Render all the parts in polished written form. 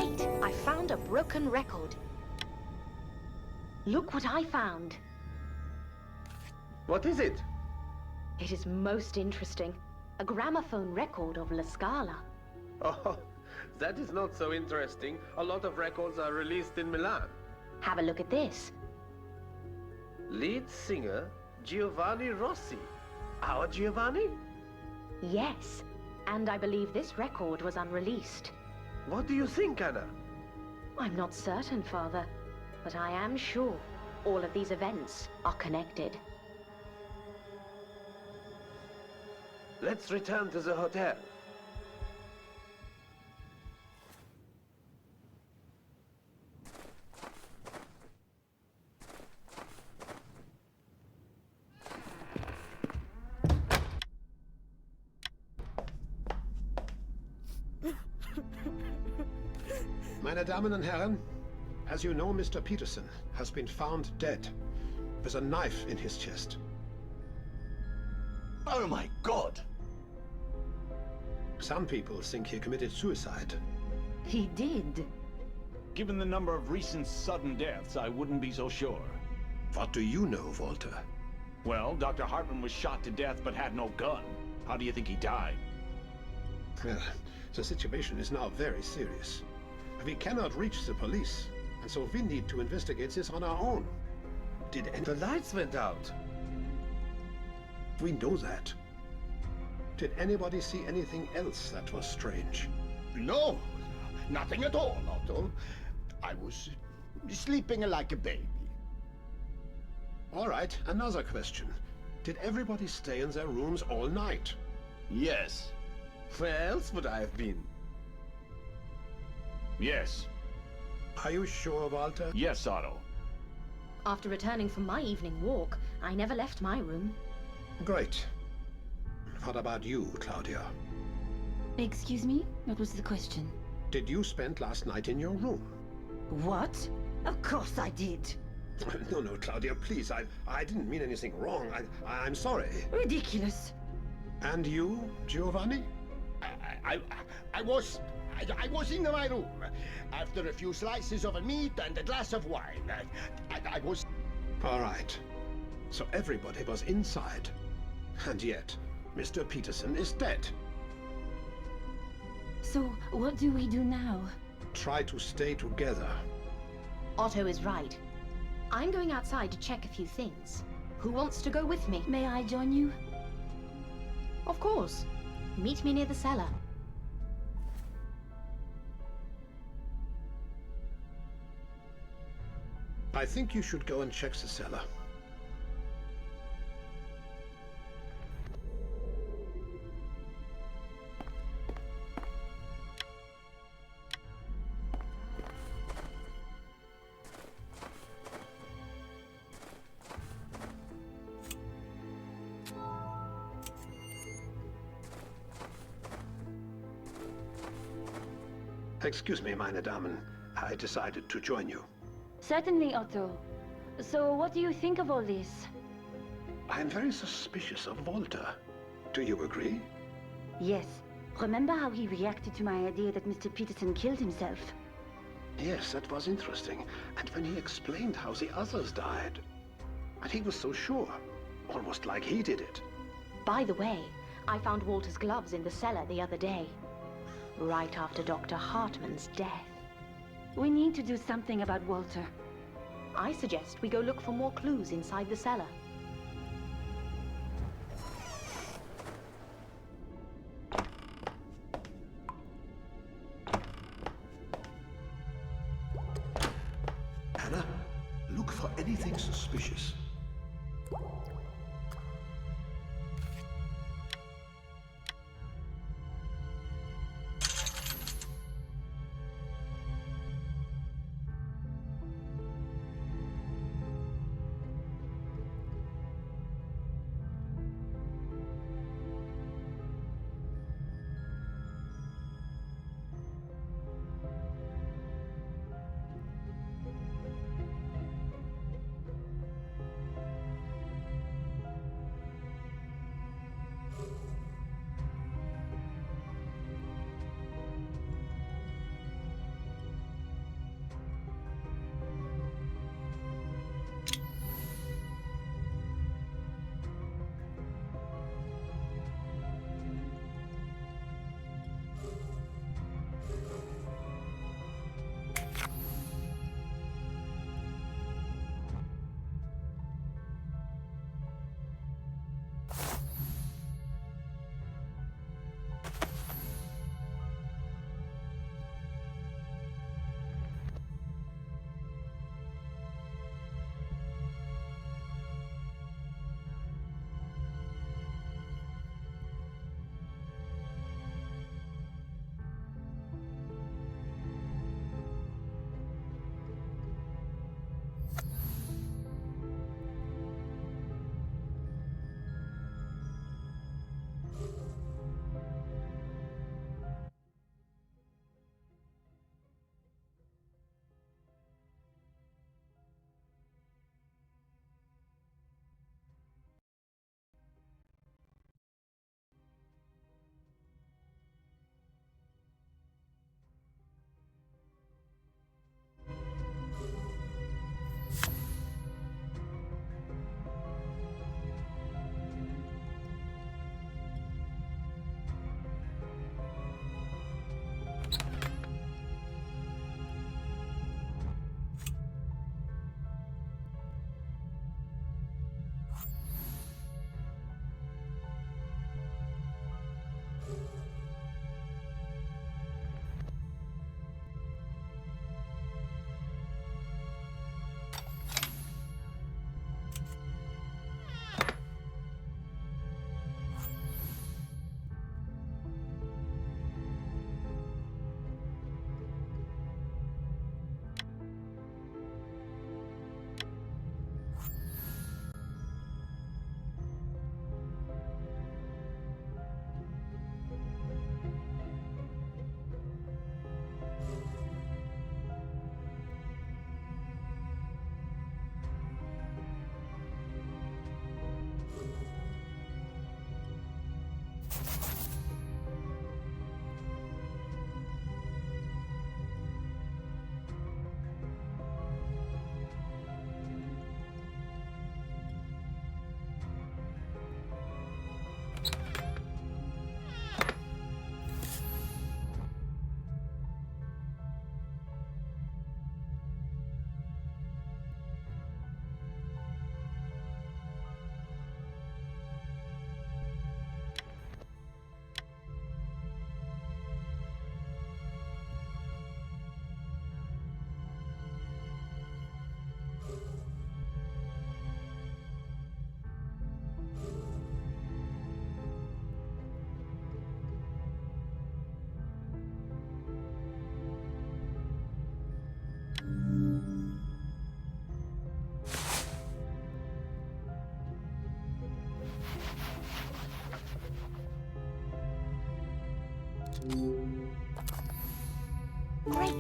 Wait, I found a broken record. Look what I found. What is it? It is most interesting. A gramophone record of La Scala. Oh, that is not so interesting. A lot of records are released in Milan. Have a look at this. Lead singer Giovanni Rossi. Our Giovanni? Yes, and I believe this record was unreleased. What do you think, Anna? I'm not certain, Father, but I am sure all of these events are connected. Let's return to the hotel. Meine Damen und Herren, as you know, Mr. Peterson has been found dead with a knife in his chest. Oh my God! Some people think he committed suicide. He did. Given the number of recent sudden deaths, I wouldn't be so sure. What do you know, Walter? Well, Dr. Hartman was shot to death but had no gun. How do you think he died? Well, the situation is now very serious. We cannot reach the police, and so we need to investigate this on our own. The lights went out. We know that. Did anybody see anything else that was strange? No, nothing at all, Otto. I was sleeping like a baby. All right, another question. Did everybody stay in their rooms all night? Yes. Where else would I have been? Yes. Are you sure, Walter? Yes, Otto. After returning from my evening walk, I never left my room. Great. What about you, Claudia? Excuse me? What was the question? Did you spend last night in your room? What? Of course I did. No, Claudia, please. I didn't mean anything wrong. I'm sorry. Ridiculous. And you, Giovanni? I was in my room. After a few slices of meat and a glass of wine. I was... All right. So everybody was inside. And yet, Mr. Peterson is dead. So, what do we do now? Try to stay together. Otto is right. I'm going outside to check a few things. Who wants to go with me? May I join you? Of course. Meet me near the cellar. I think you should go and check the cellar. Excuse me, meine Damen. I decided to join you. Certainly, Otto. So, what do you think of all this? I'm very suspicious of Walter. Do you agree? Yes. Remember how he reacted to my idea that Mr. Peterson killed himself? Yes, that was interesting. And when he explained how the others died. And he was so sure. Almost like he did it. By the way, I found Walter's gloves in the cellar the other day. Right after Dr. Hartman's death. We need to do something about Walter. I suggest we go look for more clues inside the cellar. Anna, look for anything suspicious.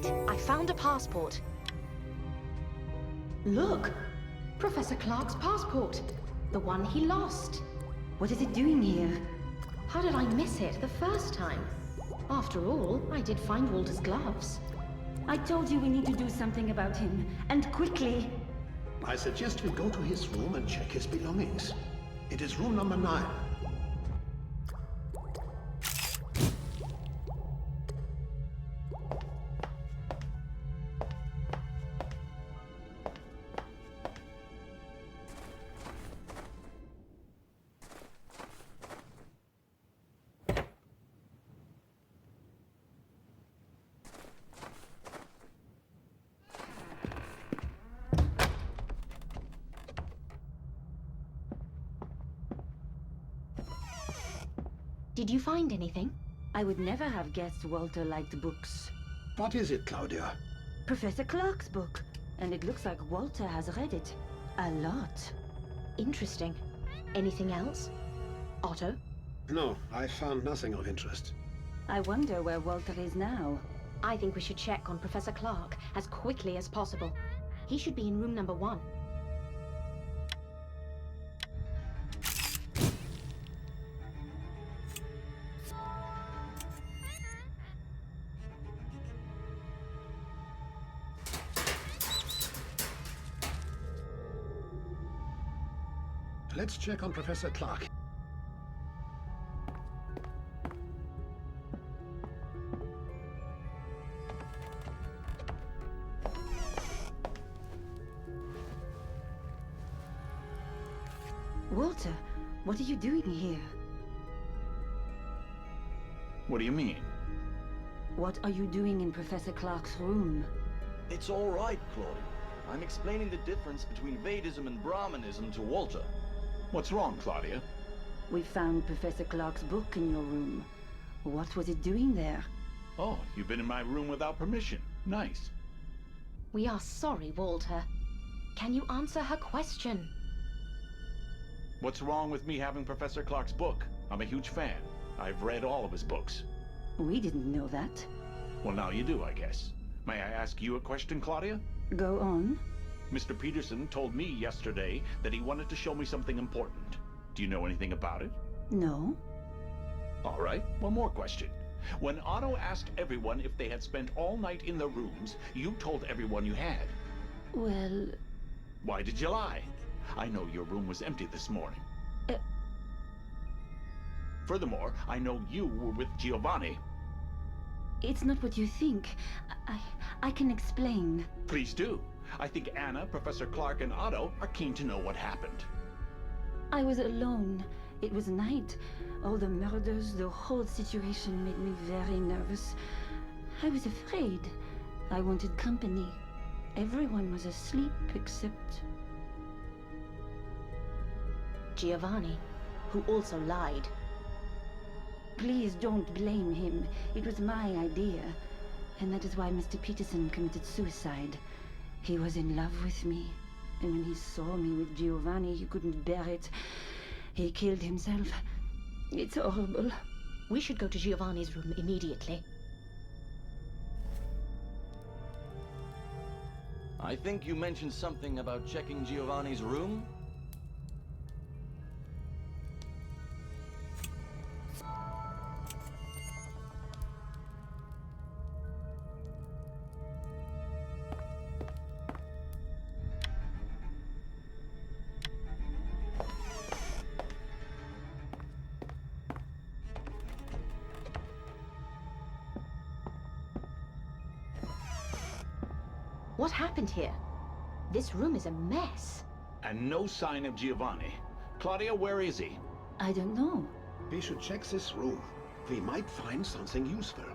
Wait, I found a passport. Look! Professor Clark's passport. The one he lost. What is it doing here? How did I miss it the first time? After all, I did find Walter's gloves. I told you we need to do something about him, and quickly. I suggest we go to his room and check his belongings. It is room number 9. Did you find anything? I would never have guessed Walter liked books. What is it, Claudia? Professor Clark's book. And it looks like Walter has read it. A lot. Interesting. Anything else? Otto? No, I found nothing of interest. I wonder where Walter is now. I think we should check on Professor Clark as quickly as possible. He should be in room number 1. Let's check on Professor Clark. Walter, what are you doing here? What do you mean? What are you doing in Professor Clark's room? It's all right, Claudia. I'm explaining the difference between Vedism and Brahmanism to Walter. What's wrong, Claudia? We found Professor Clark's book in your room. What was it doing there? Oh, you've been in my room without permission. Nice. We are sorry, Walter. Can you answer her question? What's wrong with me having Professor Clark's book? I'm a huge fan. I've read all of his books. We didn't know that. Well, now you do, I guess. May I ask you a question, Claudia? Go on. Mr. Peterson told me yesterday that he wanted to show me something important. Do you know anything about it? No. All right, one more question. When Otto asked everyone if they had spent all night in their rooms, you told everyone you had. Well... Why did you lie? I know your room was empty this morning. Furthermore, I know you were with Giovanni. It's not what you think. I can explain. Please do. I think Anna, Professor Clark, and Otto are keen to know what happened. I was alone. It was night. All the murders, the whole situation made me very nervous. I was afraid. I wanted company. Everyone was asleep except... Giovanni, who also lied. Please don't blame him. It was my idea. And that is why Mr. Peterson committed suicide. He was in love with me. And when he saw me with Giovanni, he couldn't bear it. He killed himself. It's horrible. We should go to Giovanni's room immediately. I think you mentioned something about checking Giovanni's room? What happened here? This room is a mess. And no sign of Giovanni. Claudia, where is he? I don't know. We should check this room. We might find something useful.